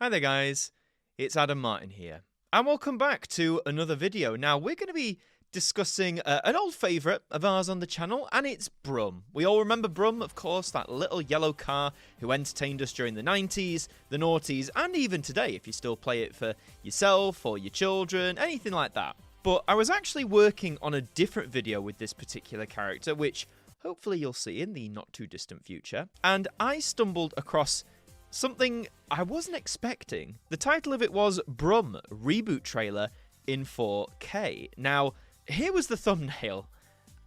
Hi there guys, it's Martyn here, and welcome back to another video. Now we're going to be discussing an old favourite of ours on the channel, and it's BRUM. We all remember BRUM, of course, that little yellow car who entertained us during the 90s, the noughties, and even today if you still play it for yourself or your children, anything like that. But I was actually working on a different video with this particular character, which hopefully you'll see in the not too distant future, and I stumbled across something I wasn't expecting. The title of it was BRUM Reboot Trailer in 4K. Now, here was the thumbnail,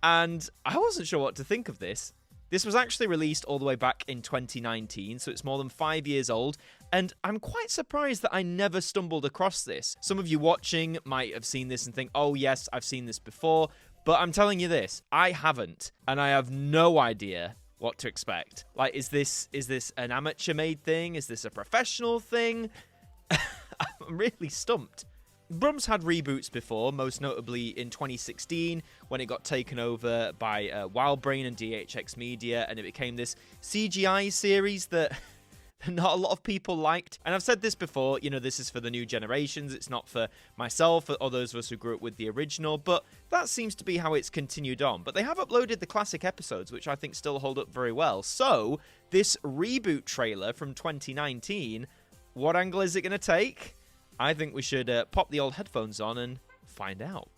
and I wasn't sure what to think of this. This was actually released all the way back in 2019, so it's more than 5 years old, and I'm quite surprised that I never stumbled across this. Some of you watching might have seen this and think, oh yes, I've seen this before, but I'm telling you this, I haven't, and I have no idea what to expect. Like, is this an amateur-made thing? Is this a professional thing? I'm really stumped. BRUM's had reboots before, most notably in 2016 when it got taken over by Wildbrain and DHX Media, and it became this CGI series that not a lot of people liked. And I've said this before, you know, this is for the new generations, it's not for myself or those of us who grew up with the original, but that seems to be how it's continued on. But they have uploaded the classic episodes, which I think still hold up very well. So, this reboot trailer from 2019, what angle is it going to take? I think we should pop the old headphones on and find out.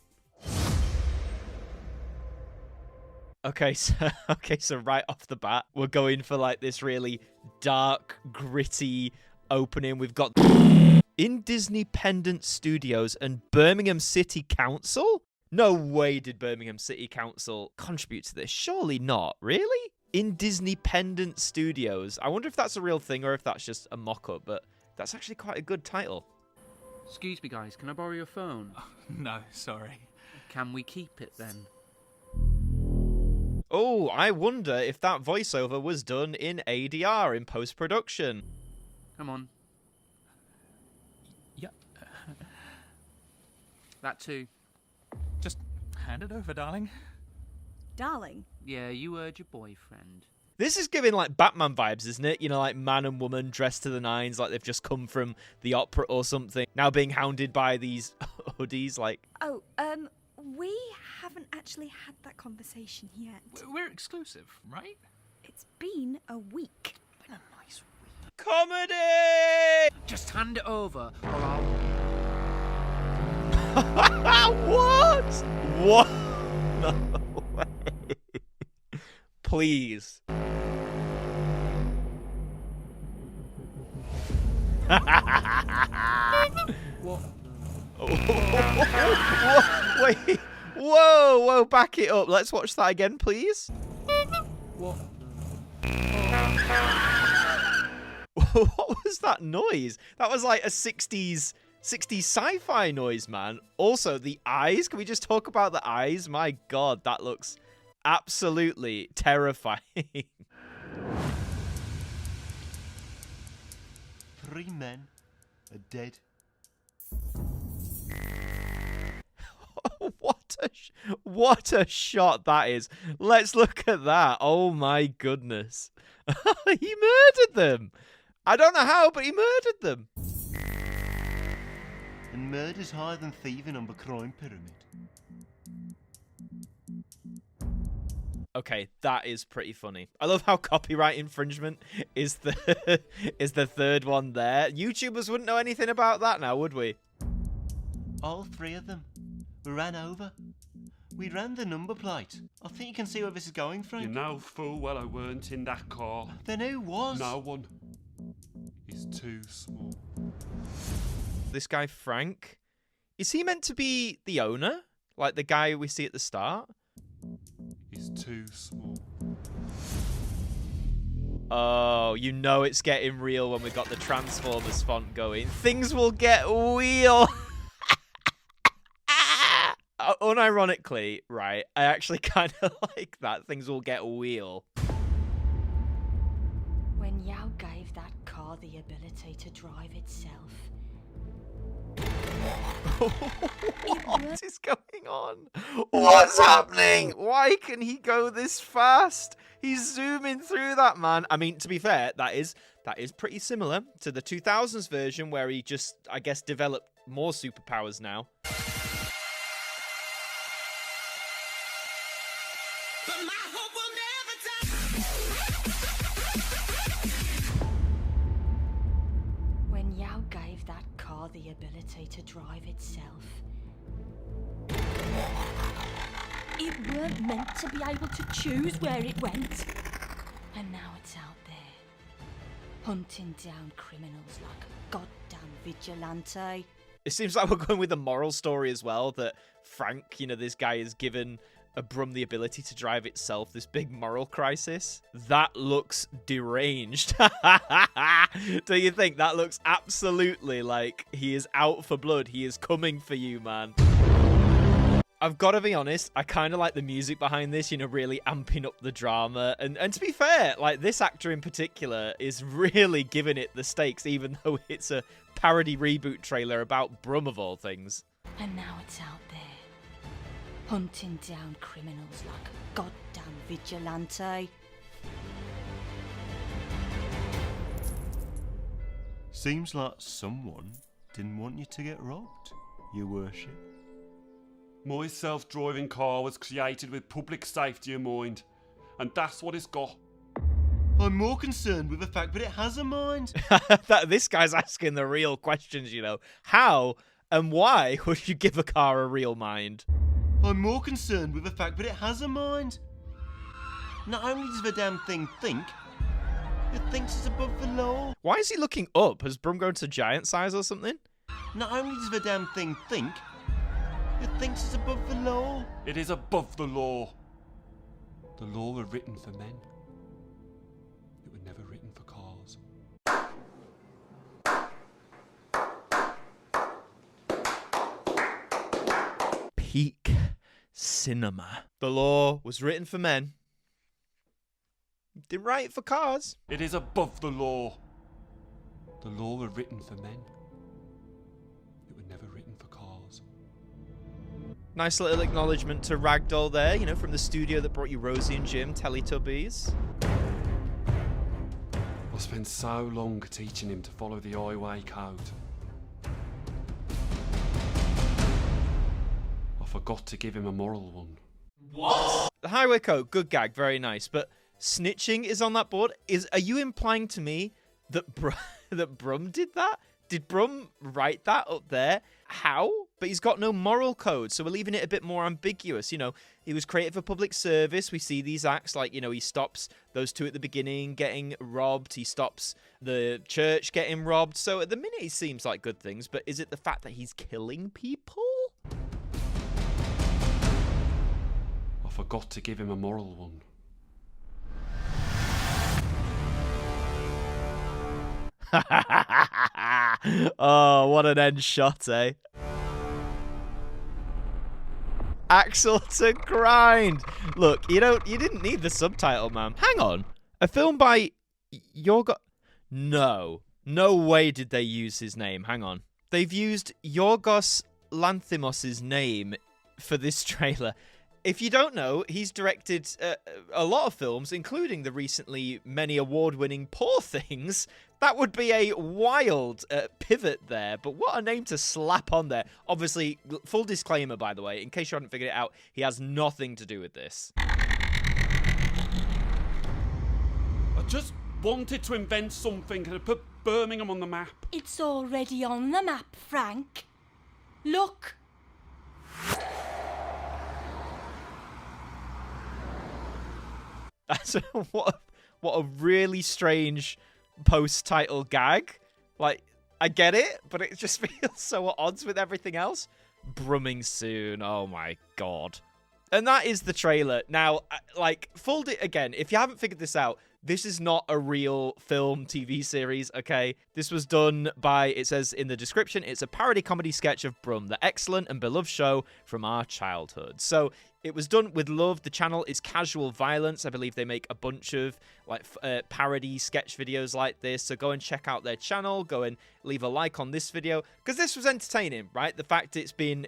Okay, so right off the bat, we're going for like this really dark, gritty opening. We've got Indisney Studios and Birmingham City Council? No way did Birmingham City Council contribute to this. Surely not. Really? Indisney Studios. I wonder if that's a real thing or if that's just a mock-up, but that's actually quite a good title. Excuse me, guys. Can I borrow your phone? Oh, no, sorry. Can we keep it then? Oh, I wonder if that voiceover was done in ADR in post-production. Come on. Yeah. That too. Just hand it over, darling. Darling? Yeah, you heard your boyfriend. This is giving like Batman vibes, isn't it? You know, like man and woman dressed to the nines, like they've just come from the opera or something, now being hounded by these hoodies, like... Oh, we haven't actually had that conversation yet. We're exclusive, right? It's been a week. Been a nice week. Comedy! Just hand it over, or I'll... What? What? No way. Please. What? Wait. Whoa, back it up. Let's watch that again, please. What? What was that noise? That was like a 60s sci-fi noise, man. Also, the eyes. Can we just talk about the eyes? My God, that looks absolutely terrifying. 3 men are dead. What a shot that is. Let's look at that. Oh my goodness. He murdered them. I don't know how, but he murdered them. And murder's higher than thieving on the crime pyramid. Okay, that is pretty funny. I love how copyright infringement is the is the third one there. YouTubers wouldn't know anything about that now, would we? All 3 of them were ran over. We ran the number plate. I think you can see where this is going, Frank. You know full well I weren't in that car. Then who was? No one. He's too small. This guy, Frank, is he meant to be the owner? Like the guy we see at the start? He's too small. Oh, you know it's getting real when we got the Transformers font going. Things will get real. Unironically, right, I actually kind of like that. Things will get real. When Yao gave that car the ability to drive itself, What is going on? What's happening? Why can he go this fast? He's zooming through that, man. I mean, to be fair, that is pretty similar to the 2000s version where he just, I guess, developed more superpowers now. When Yao gave that car the ability to drive itself, it weren't meant to be able to choose where it went. And now it's out there, hunting down criminals like a goddamn vigilante. It seems like we're going with a moral story as well, that Frank, you know, this guy is given a BRUM the ability to drive itself, this big moral crisis. That looks deranged. Do you think? That looks absolutely like he is out for blood. He is coming for you, man. I've got to be honest, I kind of like the music behind this, you know, really amping up the drama. And to be fair, like, this actor in particular is really giving it the stakes, even though it's a parody reboot trailer about BRUM of all things. And now it's out there, hunting down criminals like a goddamn vigilante. Seems like someone didn't want you to get robbed, Your Worship. My self-driving car was created with public safety in mind, and that's what it's got. I'm more concerned with the fact that it has a mind. This guy's asking the real questions, you know. How and why would you give a car a real mind? I'm more concerned with the fact that it has a mind. Not only does the damn thing think, it thinks it's above the law. Why is he looking up? Has BRUM gone to giant size or something? Not only does the damn thing think, it thinks it's above the law. It is above the law. The law were written for men. It were never written for cars. Peak cinema. The law was written for men. Didn't write it for cars. It is above the law. The law were written for men. It were never written for cars. Nice little acknowledgement to Ragdoll there, you know, from the studio that brought you Rosie and Jim, Teletubbies. I spent so long teaching him to follow the highway code. I forgot to give him a moral one. What? The highway code, good gag, very nice. But snitching is on that board. Are you implying to me that that BRUM did that? Did BRUM write that up there? How? But he's got no moral code, so we're leaving it a bit more ambiguous. You know, he was created for public service. We see these acts like, you know, he stops those two at the beginning getting robbed. He stops the church getting robbed. So at the minute, he seems like good things. But is it the fact that he's killing people? I forgot to give him a moral one. Oh, what an end shot, eh? Axel to grind. Look, you didn't need the subtitle, man. Hang on. A film by Yorgos. No way did they use his name. Hang on. They've used Yorgos Lanthimos' name for this trailer. If you don't know, he's directed a lot of films, including the recently many award-winning Poor Things. That would be a wild pivot there, but what a name to slap on there. Obviously, full disclaimer, by the way, in case you hadn't figured it out, he has nothing to do with this. I just wanted to invent something and put Birmingham on the map. It's already on the map, Frank. Look. That's what a really strange post-title gag. Like, I get it, but it just feels so at odds with everything else. Brumming soon. Oh my god. And that is the trailer. Now, like, again, if you haven't figured this out, this is not a real film TV series, okay? This was done by, it says in the description, it's a parody comedy sketch of BRUM, the excellent and beloved show from our childhood. So, It was done with love. The channel is Casual Violence. I believe they make a bunch of like parody sketch videos like this. So go and check out their channel. Go and leave a like on this video because this was entertaining, right? The fact it's been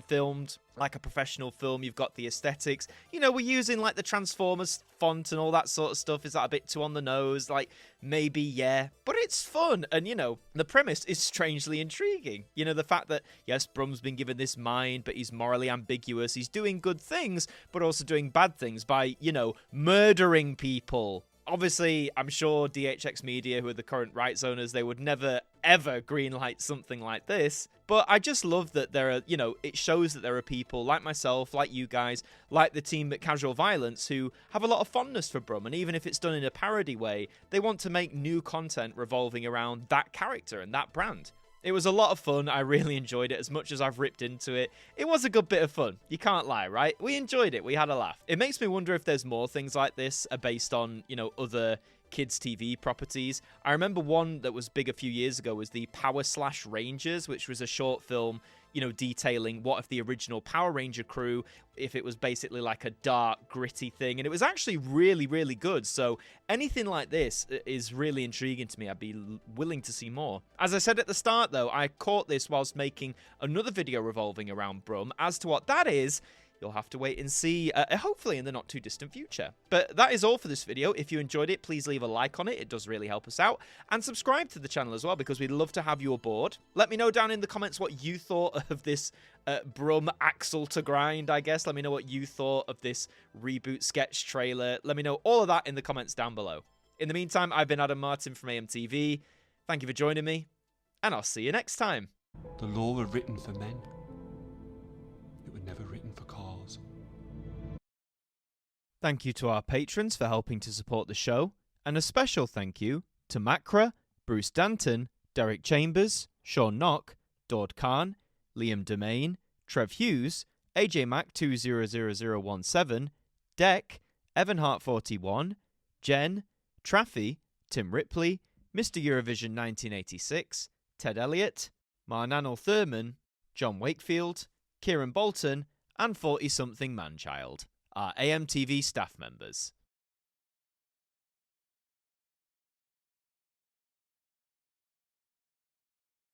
filmed like a professional film. You've got the aesthetics. You know, we're using like the Transformers font and all that sort of stuff. Is that a bit too on the nose? Like maybe, yeah, but it's fun. And you know, the premise is strangely intriguing. You know, the fact that yes, BRUM's been given this mind, but he's morally ambiguous. He's doing good things, but also doing bad things by, you know, murdering people. Obviously, I'm sure DHX Media, who are the current rights owners, they would never, ever greenlight something like this. But I just love that there are, you know, it shows that there are people like myself, like you guys, like the team at Casual Violence, who have a lot of fondness for BRUM. And even if it's done in a parody way, they want to make new content revolving around that character and that brand. It was a lot of fun. I really enjoyed it as much as I've ripped into it. It was a good bit of fun. You can't lie, right? We enjoyed it. We had a laugh. It makes me wonder if there's more things like this based on, you know, other kids TV properties. I remember one that was big a few years ago was the Power Slash Rangers, which was a short film, you know, detailing what if the original Power Ranger crew, if it was basically like a dark, gritty thing. And it was actually really, really good. So anything like this is really intriguing to me. I'd be willing to see more. As I said at the start, though, I caught this whilst making another video revolving around BRUM. As to what that is, you'll have to wait and see, hopefully in the not too distant future. But that is all for this video. If you enjoyed it, please leave a like on it. It does really help us out. And subscribe to the channel as well, because we'd love to have you aboard. Let me know down in the comments what you thought of this BRUM Axle to Grind, I guess. Let me know what you thought of this reboot sketch trailer. Let me know all of that in the comments down below. In the meantime, I've been Adam Martyn from AMTV. Thank you for joining me, and I'll see you next time. The law were written for men. It were never written for cars. Thank you to our patrons for helping to support the show, and a special thank you to Macra, Bruce Danton, Derek Chambers, Shaun Knock, Daud Khan, Liam De-Maine, Trev Hughes, Ajmac 200017, Deck, Evonne Hart41, Jen, Traffi, Tim Ripley, Mr. Eurovision 1986, Ted Elliott, Marnanel Thurman, John Wakefield, Kieran Bolton, and 40-something Manchild, our AMTV staff members.